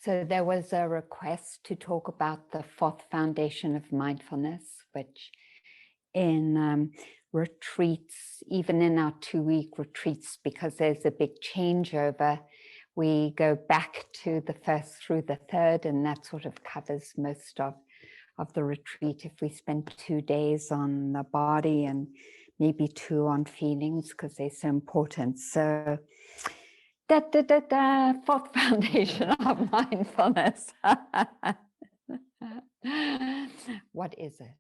So there was a request to talk about the fourth foundation of mindfulness, which in retreats, even in our 2-week retreats, because there's a big changeover, we go back to the first through the third, and that sort of covers most of the retreat if we spend 2 days on the body and maybe 2 on feelings, because they're so important. So fourth foundation of mindfulness. What is it?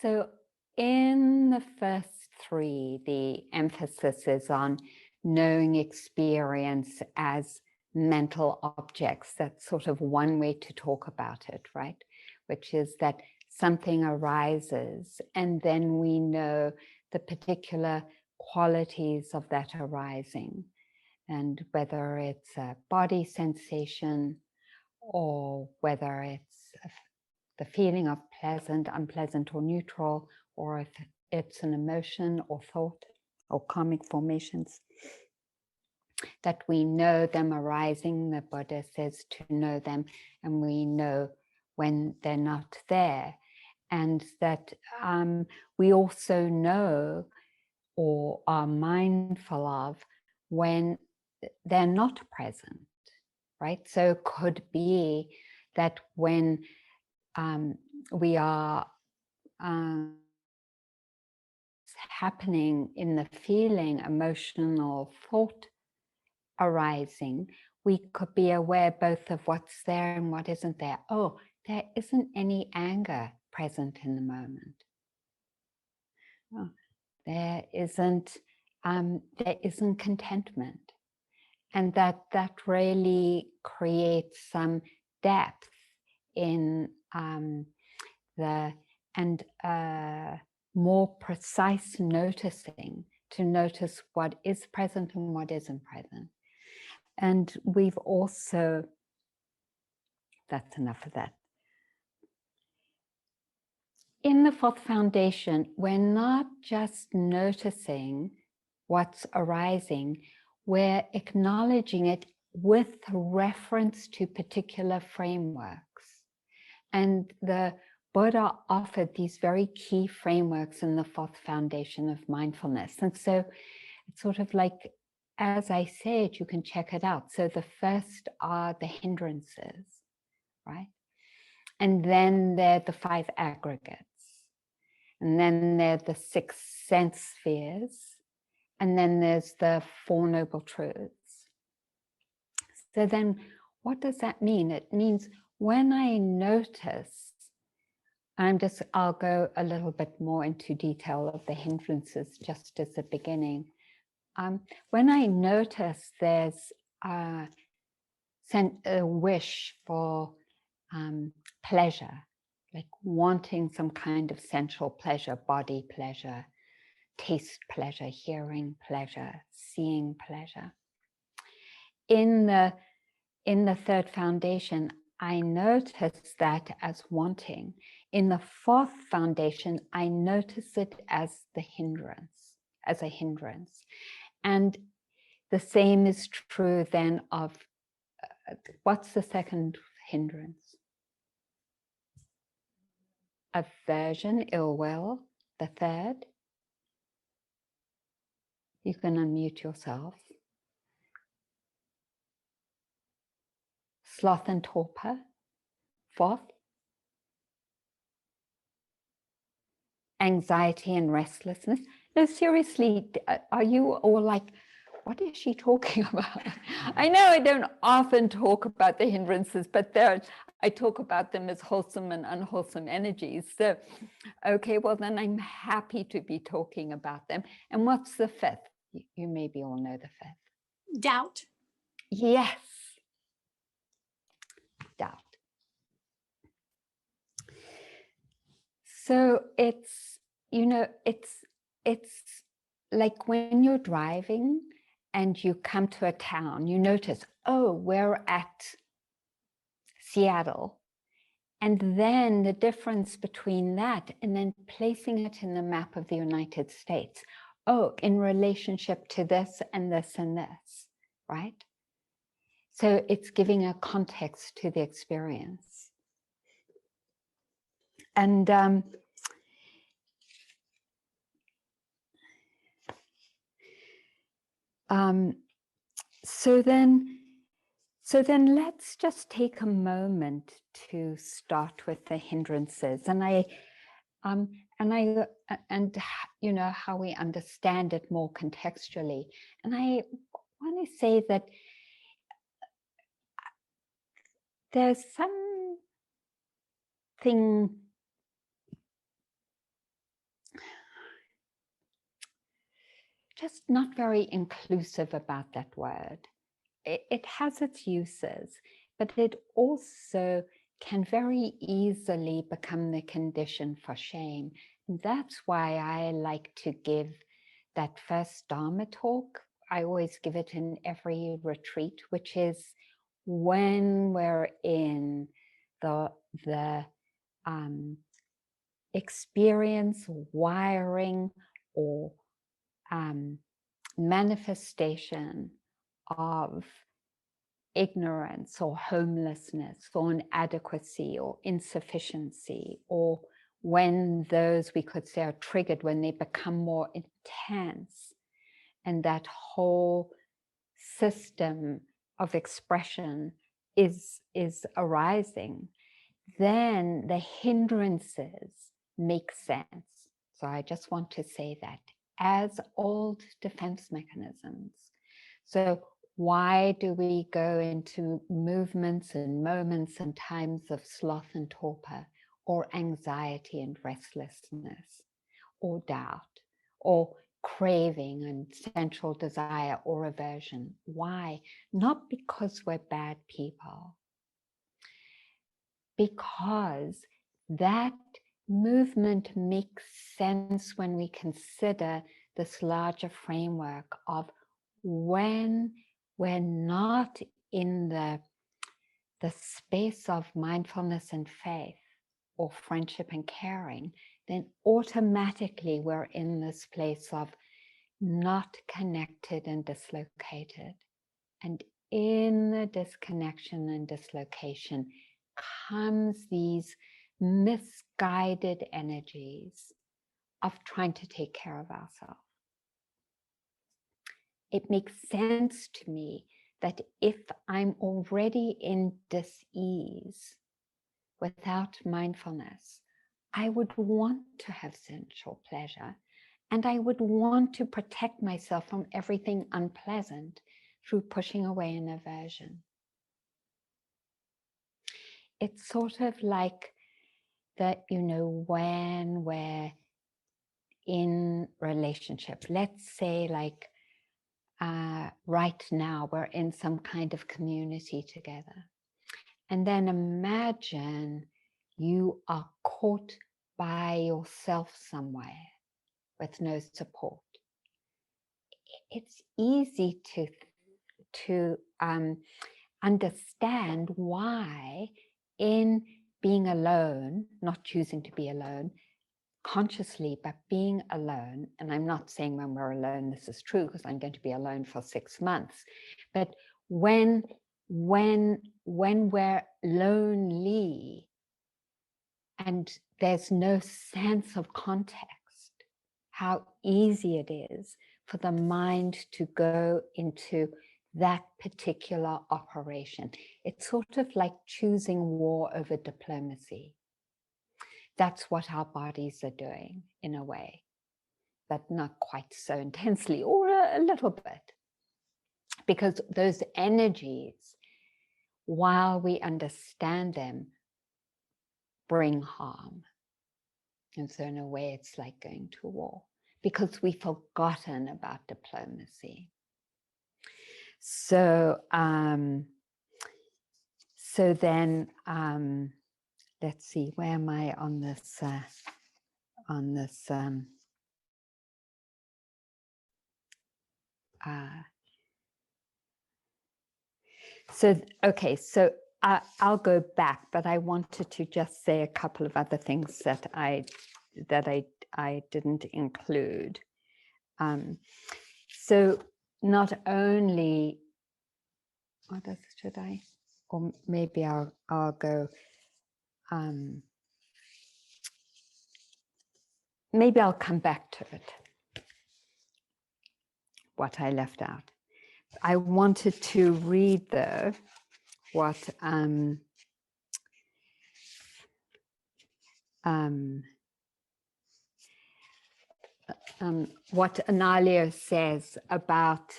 So in the first 3, the emphasis is on knowing experience as mental objects. That's sort of one way to talk about it, right? Which is that something arises and then we know the particular qualities of that arising, and whether it's a body sensation or whether it's the feeling of pleasant, unpleasant, or neutral, or if it's an emotion or thought or karmic formations, that we know them arising. The Buddha says to know them, and we know when they're not there, and that we also know or are mindful of when they're not present, right? So it could be that when we are happening in the feeling, emotional thought arising, we could be aware both of what's there and what isn't there. Oh, there isn't any anger present in the moment. Oh, there isn't contentment, and that really creates some depth in more precise noticing, to notice what is present and what isn't present. And we've also, that's enough of that. In the fourth foundation, we're not just noticing what's arising, we're acknowledging it with reference to particular frameworks. And the Buddha offered these very key frameworks in the fourth foundation of mindfulness. And so it's sort of like, as I said, you can check it out. So the first are the hindrances, right? And then there are the 5 aggregates. And then there are the 6 sense spheres. And then there's the 4 noble truths. So then what does that mean? It means when I notice, I'll go a little bit more into detail of the hindrances just as a beginning. When I notice there's a wish for pleasure, like wanting some kind of sensual pleasure, body pleasure, taste pleasure, hearing pleasure, seeing pleasure. In the third foundation, I notice that as wanting. In the fourth foundation, I notice it as a hindrance. And the same is true then of, what's the second hindrance? Aversion, ill will. The third? You can unmute yourself. Sloth and torpor. Fourth? Anxiety and restlessness. No, seriously, are you all like, what is she talking about? I know I don't often talk about the hindrances, but I talk about them as wholesome and unwholesome energies. So, okay, well then I'm happy to be talking about them. And what's the 5th? You maybe all know the 5th. Doubt. Yes. Doubt. So it's like when you're driving and you come to a town, you notice, oh, we're at Seattle. And then the difference between that and then placing it in the map of the United States. Oh, in relationship to this and this and this, right? So it's giving a context to the experience. And so then let's just take a moment to start with the hindrances, and you know, how we understand it more contextually. And I want to say that there's something just not very inclusive about that word. It has its uses, but it also can very easily become the condition for shame. And that's why I like to give that first Dhamma talk. I always give it in every retreat, which is when we're in the experience, wiring, or manifestation of ignorance or homelessness or inadequacy or insufficiency, or when those, we could say, are triggered, when they become more intense, and that whole system of expression is arising, then the hindrances make sense. So I just want to say that as old defense mechanisms. So why do we go into movements and moments and times of sloth and torpor, or anxiety and restlessness, or doubt, or craving and sensual desire or aversion? Why? Not because we're bad people, because that movement makes sense when we consider this larger framework of when we're not in the space of mindfulness and faith, or friendship and caring, then automatically we're in this place of not connected and dislocated. And in the disconnection and dislocation comes these misguided energies of trying to take care of ourselves. It makes sense to me that if I'm already in dis-ease without mindfulness, I would want to have sensual pleasure, and I would want to protect myself from everything unpleasant through pushing away an aversion. It's sort of like that, you know, when we're in relationship, let's say like right now we're in some kind of community together, and then imagine you are caught by yourself somewhere with no support. It's easy to understand why, in being alone, not choosing to be alone consciously, but being alone, and I'm not saying when we're alone this is true, because I'm going to be alone for 6 months, but when we're lonely and there's no sense of context, how easy it is for the mind to go into that particular operation. It's sort of like choosing war over diplomacy. That's what our bodies are doing in a way, but not quite so intensely, or a little bit. Because those energies, while we understand them, bring harm. And so in a way, it's like going to war, because we've forgotten about diplomacy. So, so then, let's see, where am I on this? So, okay, so I'll go back, but I wanted to just say a couple of other things that I didn't include. So not only should I? Or maybe I'll go. Maybe I'll come back to it. What I left out. I wanted to read though what Analia says about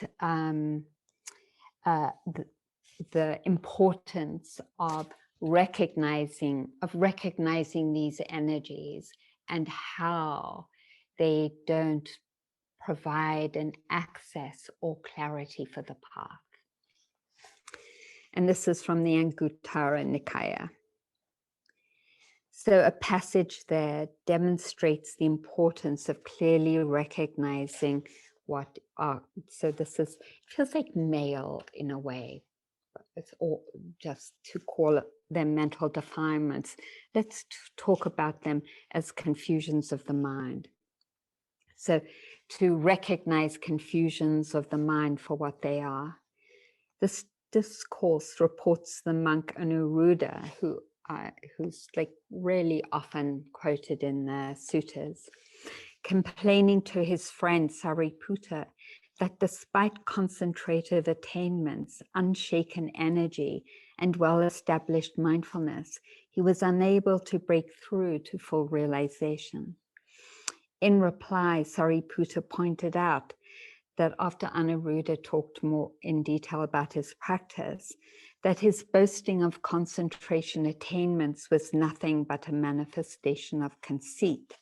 the importance of recognizing these energies and how they don't provide an access or clarity for the path. And this is from the Anguttara Nikaya. So a passage there demonstrates the importance of clearly recognizing what are, so this is, feels like male in a way. It's all just to call them mental defilements. Let's talk about them as confusions of the mind. So to recognize confusions of the mind for what they are. This discourse reports the monk Anuruddha, who's like really often quoted in the suttas, complaining to his friend Sariputta that despite concentrated attainments, unshaken energy, and well-established mindfulness, he was unable to break through to full realization. In reply, Sariputta pointed out that after Anuruddha talked more in detail about his practice, that his boasting of concentration attainments was nothing but a manifestation of conceit.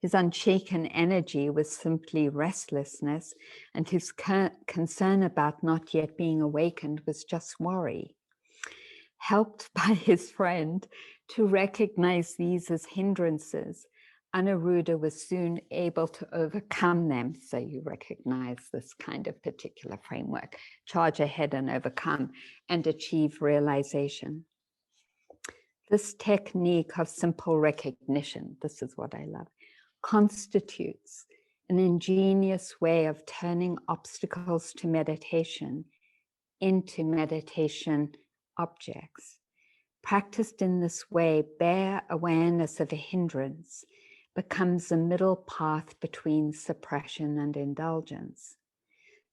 His unshaken energy was simply restlessness, and his concern about not yet being awakened was just worry. Helped by his friend to recognize these as hindrances, Anuruddha was soon able to overcome them. So you recognize this kind of particular framework, charge ahead and overcome, and achieve realization. This technique of simple recognition, this is what I love, constitutes an ingenious way of turning obstacles to meditation into meditation objects. Practiced in this way, bare awareness of a hindrance becomes a middle path between suppression and indulgence.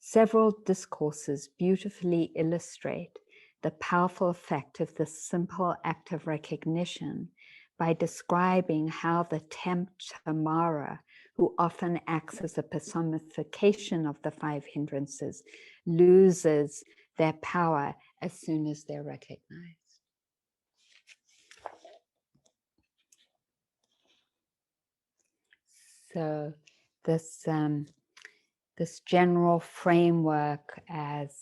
Several discourses beautifully illustrate the powerful effect of this simple act of recognition by describing how the tempter Mara, who often acts as a personification of the five hindrances, loses their power as soon as they're recognized. So this this general framework as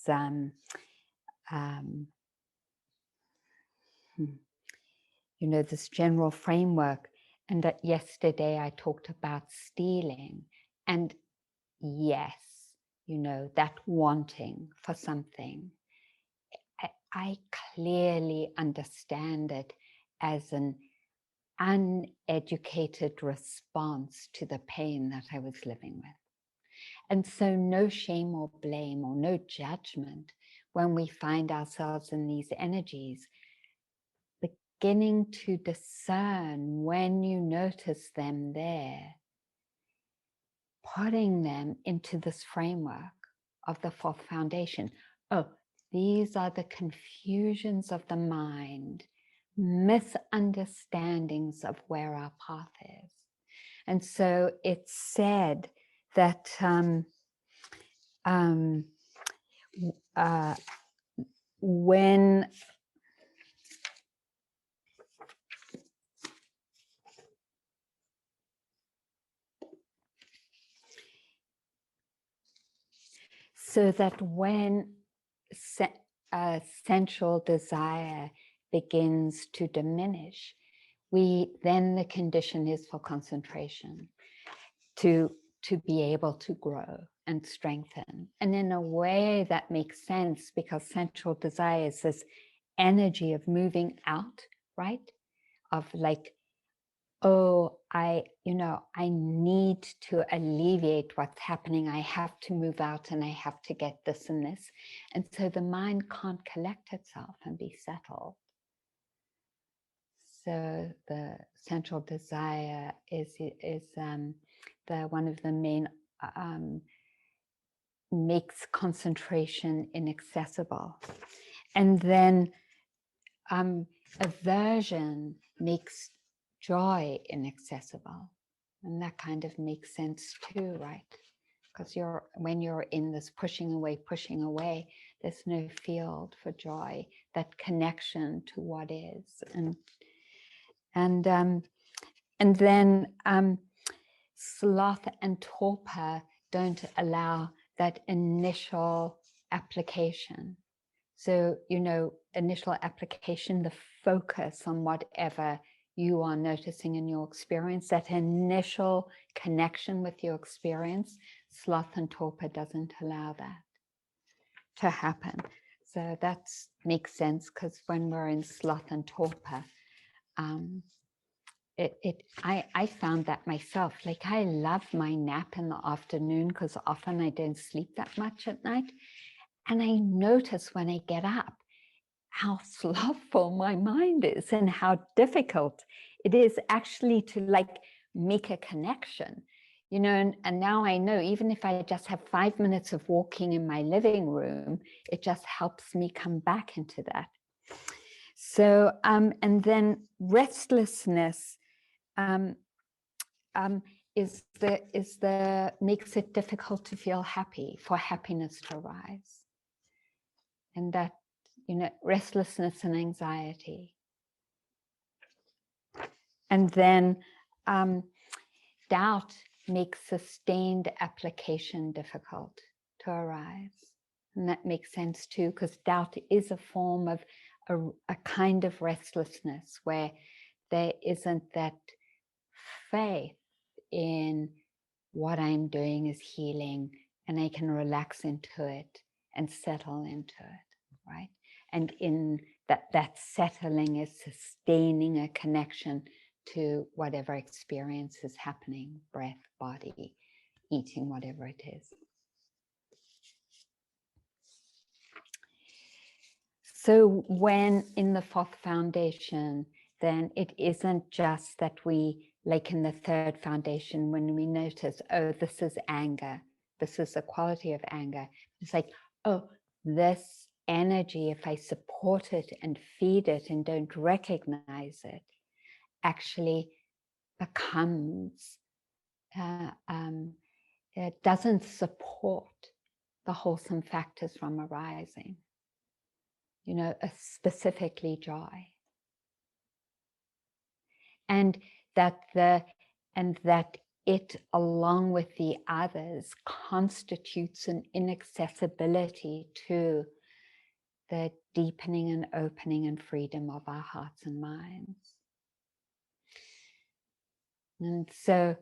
you know, this general framework, and that yesterday I talked about stealing, and yes, you know, that wanting for something, I clearly understand it as an uneducated response to the pain that I was living with. And so no shame or blame or no judgment when we find ourselves in these energies, beginning to discern when you notice them there, putting them into this framework of the fourth foundation. Oh, these are the confusions of the mind, misunderstandings of where our path is. And so it's said that when sensual desire begins to diminish, then the condition is for concentration to be able to grow and strengthen. And in a way that makes sense, because sensual desire is this energy of moving out, right? Of like oh, I need to alleviate what's happening. I have to move out and I have to get this and this. And so the mind can't collect itself and be settled. So the central desire is the one of the main makes concentration inaccessible. And then aversion makes joy inaccessible. And that kind of makes sense too, right? Because when you're in this pushing away, there's no field for joy, that connection to what is. And then sloth and torpor don't allow that initial application. So, initial application, the focus on whatever you are noticing in your experience, that initial connection with your experience, sloth and torpor doesn't allow that to happen. So that makes sense, because when we're in sloth and torpor, I found that myself. Like, I love my nap in the afternoon because often I don't sleep that much at night. And I notice when I get up how slothful my mind is and how difficult it is actually to make a connection, and now I know, even if I just have 5 minutes of walking in my living room, it just helps me come back into that. So, and then restlessness makes it difficult to feel happy, for happiness to arise. And that, restlessness and anxiety. And then doubt makes sustained application difficult to arise. And that makes sense too, because doubt is a form of a kind of restlessness where there isn't that faith in what I'm doing is healing, and I can relax into it and settle into it, right? And in that settling is sustaining a connection to whatever experience is happening, breath, body, eating, whatever it is. So when in the fourth foundation, then it isn't just that we, like in the third foundation, when we notice, oh, this is anger, this is the quality of anger. It's like, oh, this energy, if I support it and feed it and don't recognize it, actually becomes, it doesn't support the wholesome factors from arising. Specifically joy. And that it, along with the others, constitutes an inaccessibility to the deepening and opening and freedom of our hearts and minds. And so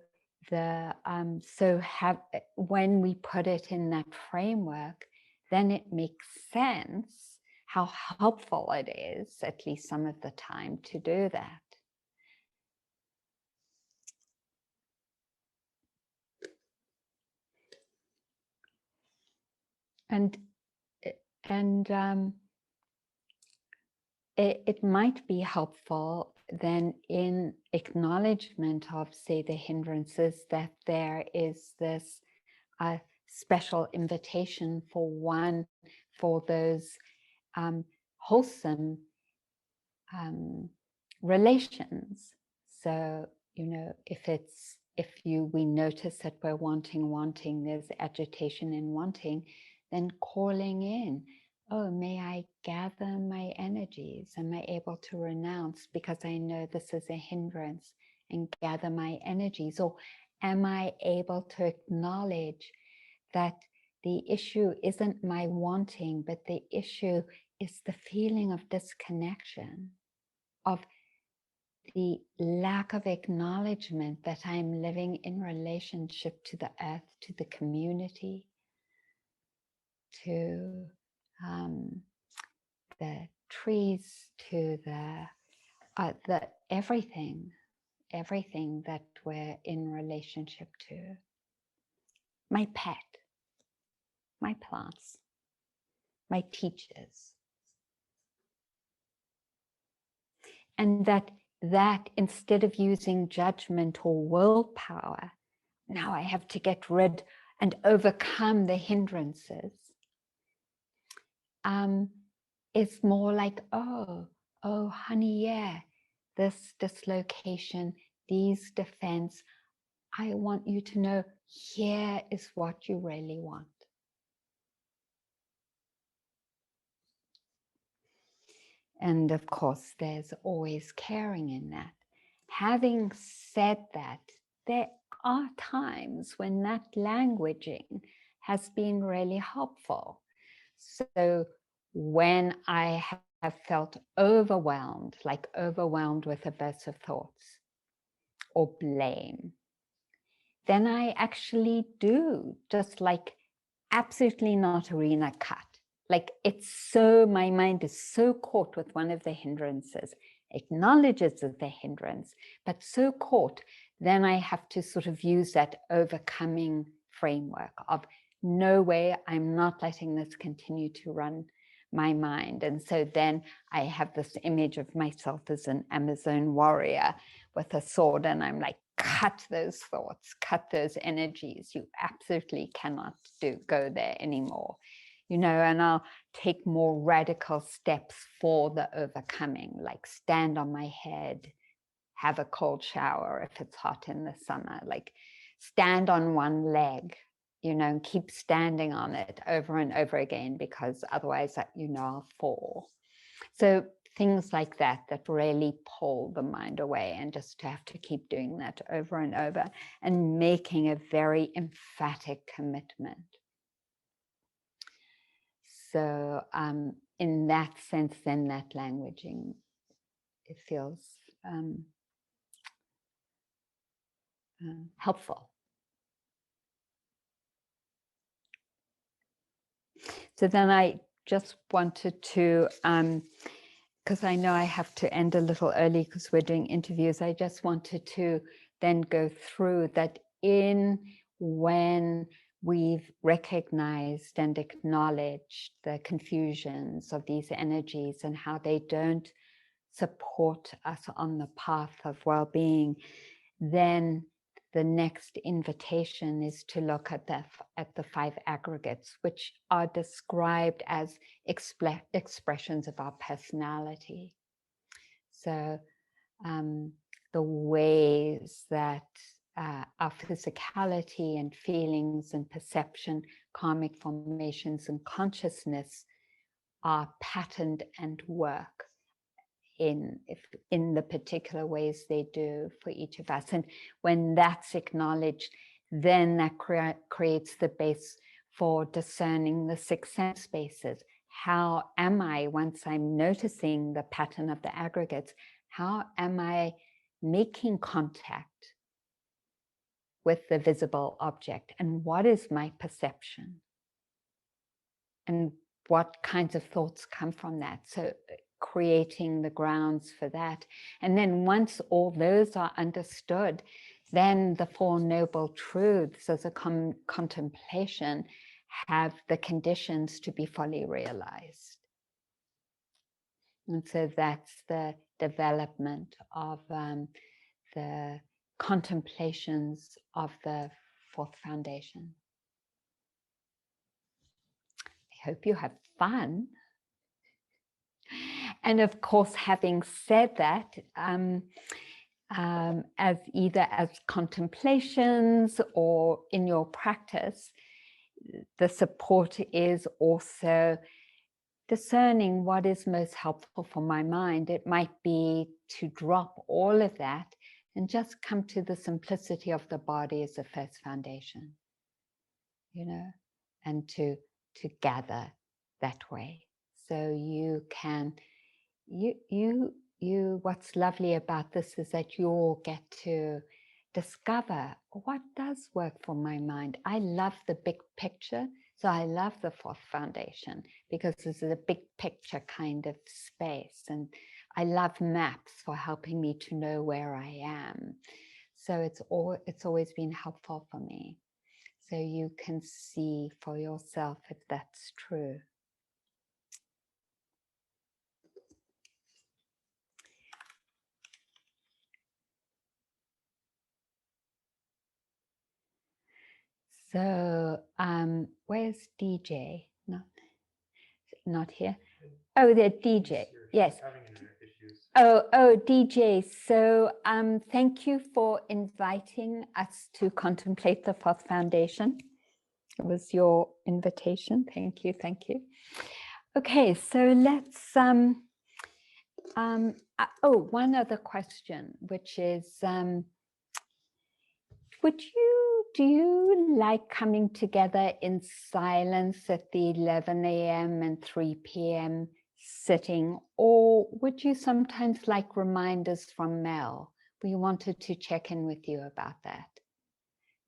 when we put it in that framework, then it makes sense how helpful it is, at least some of the time, to do that. And it might be helpful then in acknowledgement of, say, the hindrances, that there is this special invitation for those wholesome relations. So, if we notice that we're wanting, there's agitation in wanting, then calling in, oh, may I gather my energies? Am I able to renounce because I know this is a hindrance, and gather my energies? Or am I able to acknowledge that the issue isn't my wanting, but the issue is the feeling of disconnection, of the lack of acknowledgement that I'm living in relationship to the earth, to the community, to the trees, to the everything everything that we're in relationship to. My pet, my plants, my teachers. And that instead of using judgment or willpower, now I have to get rid and overcome the hindrances. It's more like, oh, honey, yeah, this dislocation, these defense, I want you to know here is what you really want. And of course, there's always caring in that. Having said that, there are times when that languaging has been really helpful. So when I have felt overwhelmed, like overwhelmed with aversive thoughts or blame, then I actually do just like absolutely not arena cut. Like it's so, my mind is so caught with one of the hindrances, acknowledges as the hindrance, but so caught, then I have to sort of use that overcoming framework of no way, I'm not letting this continue to run my mind. And so then I have this image of myself as an Amazon warrior with a sword, and I'm like, cut those thoughts, cut those energies. You absolutely cannot go there anymore. You know, and I'll take more radical steps for the overcoming, like stand on my head, have a cold shower if it's hot in the summer, like stand on one leg, you know, and keep standing on it over and over again, because otherwise, you know, I'll fall. So things like that really pull the mind away, and just to have to keep doing that over and over and making a very emphatic commitment. So in that sense, then that languaging, it feels helpful. So then I just wanted to, because I know I have to end a little early because we're doing interviews, I just wanted to then go through that when we've recognized and acknowledged the confusions of these energies and how they don't support us on the path of well-being, then the next invitation is to look at the 5 aggregates, which are described as expressions of our personality. So the ways that our physicality and feelings and perception, karmic formations and consciousness are patterned and work in the particular ways they do for each of us. And when that's acknowledged, then that creates the base for discerning the 6 sense spaces. How am I, once I'm noticing the pattern of the aggregates, how am I making contact with the visible object? And what is my perception? And what kinds of thoughts come from that? So creating the grounds for that. And then once all those are understood, then the 4 noble truths as a contemplation have the conditions to be fully realized. And so that's the development of the contemplations of the 4th foundation. I hope you have fun. And of course, having said that, as either as contemplations or in your practice, the support is also discerning what is most helpful for my mind. It might be to drop all of that and just come to the simplicity of the body as the first foundation, you know, and to gather that way. So you can, what's lovely about this is that you all get to discover what does work for my mind. I love the big picture. So I love the 4th foundation because this is a big picture kind of space. And I love maps for helping me to know where I am. So it's always been helpful for me. So you can see for yourself if that's true. So where's DJ? Not here. Oh, the DJ. Yes. Oh, DJ. So thank you for inviting us to contemplate the Fourth Foundation. It was your invitation. Thank you. Thank you. Okay, so let's one other question, which is do you like coming together in silence at the 11 a.m. and 3 p.m. sitting, or would you sometimes like reminders from Mel? We wanted to check in with you about that.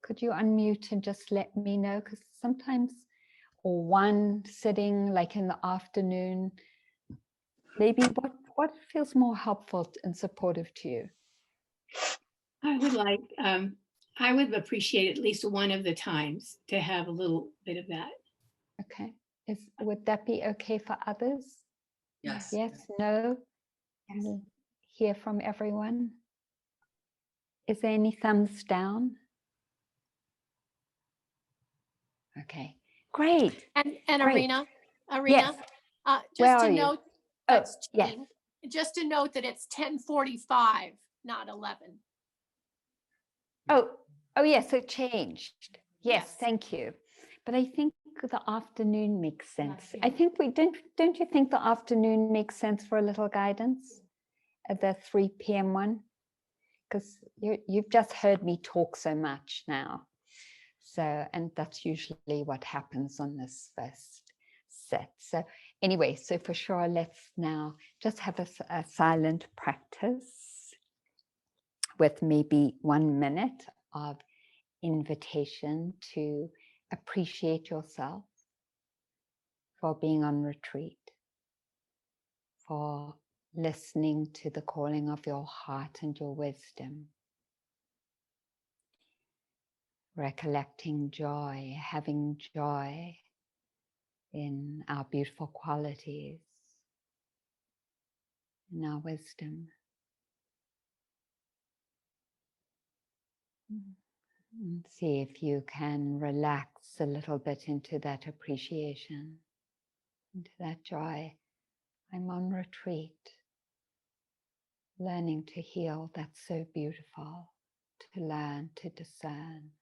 Could you unmute and just let me know? Because sometimes, or one sitting like in the afternoon, maybe what feels more helpful and supportive to you? I would appreciate at least one of the times to have a little bit of that. Okay. Would that be okay for others? Yes. Yes, no? Yes. Hear from everyone? Is there any thumbs down? Okay, great. And great. Arena, Yes. just to note, that's yes. just to note that it's 10:45, not 11. Oh, yes, it changed. Yes, Yes. thank you. But I think the afternoon makes sense. I think don't you think the afternoon makes sense for a little guidance at the 3 p.m. one? Because you've just heard me talk so much now. So, and that's usually what happens on this first set. So anyway, so for sure, let's now just have a silent practice with maybe 1 minute of invitation to appreciate yourself for being on retreat, for listening to the calling of your heart and your wisdom, recollecting joy, having joy in our beautiful qualities, in our wisdom. And see if you can relax a little bit into that appreciation, into that joy. I'm on retreat, learning to heal. That's so beautiful, to learn, to discern.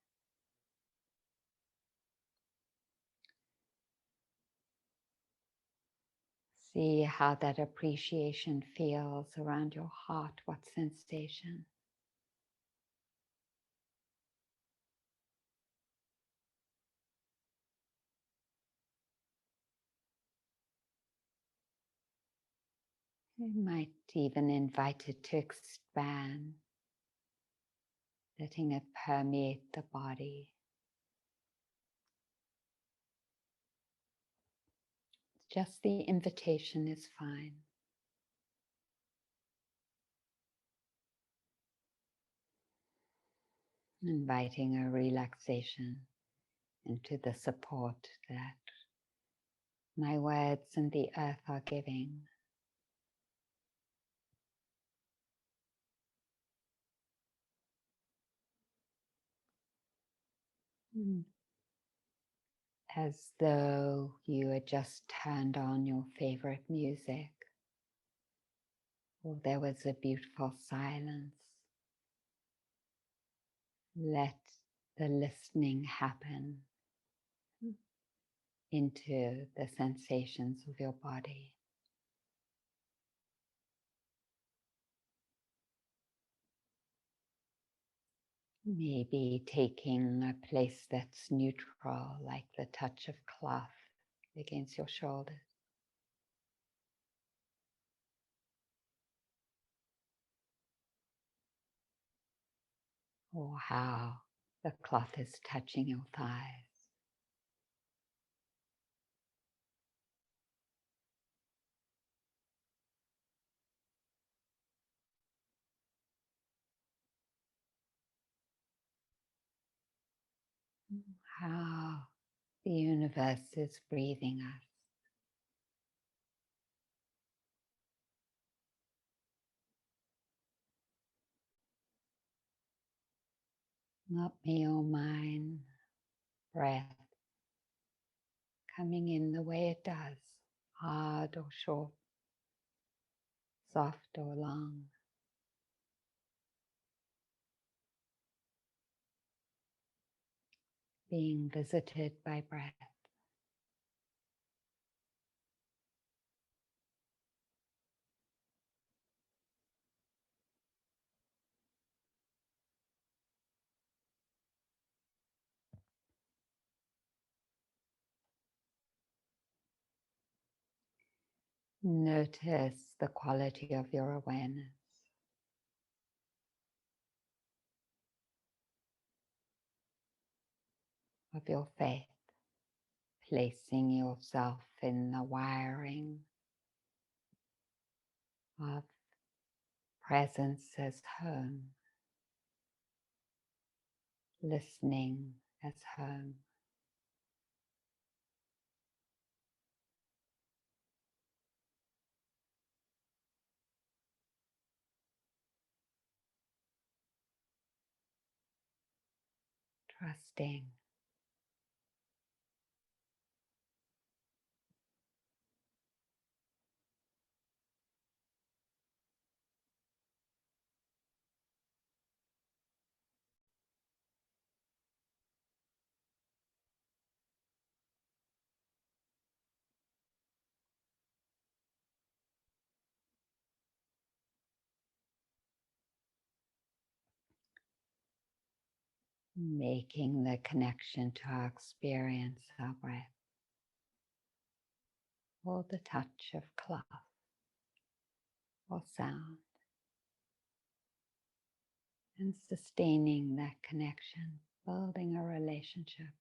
See how that appreciation feels around your heart, what sensation. You might even invite it to expand, letting it permeate the body. Just the invitation is fine. Inviting a relaxation into the support that my words and the earth are giving. As though you had just turned on your favorite music, or there was a beautiful silence. Let the listening happen into the sensations of your body. Maybe taking a place that's neutral, like the touch of cloth against your shoulders. Or how the cloth is touching your thighs. how the universe is breathing us. Not me or mine, breath coming in the way it does, hard or short, soft or long. Being visited by breath. Notice the quality of your awareness, of your faith, placing yourself in the wiring of presence as home, listening as home. Trusting. Making the connection to our experience, our breath, or the touch of cloth or sound, and sustaining that connection, building a relationship.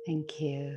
Thank you.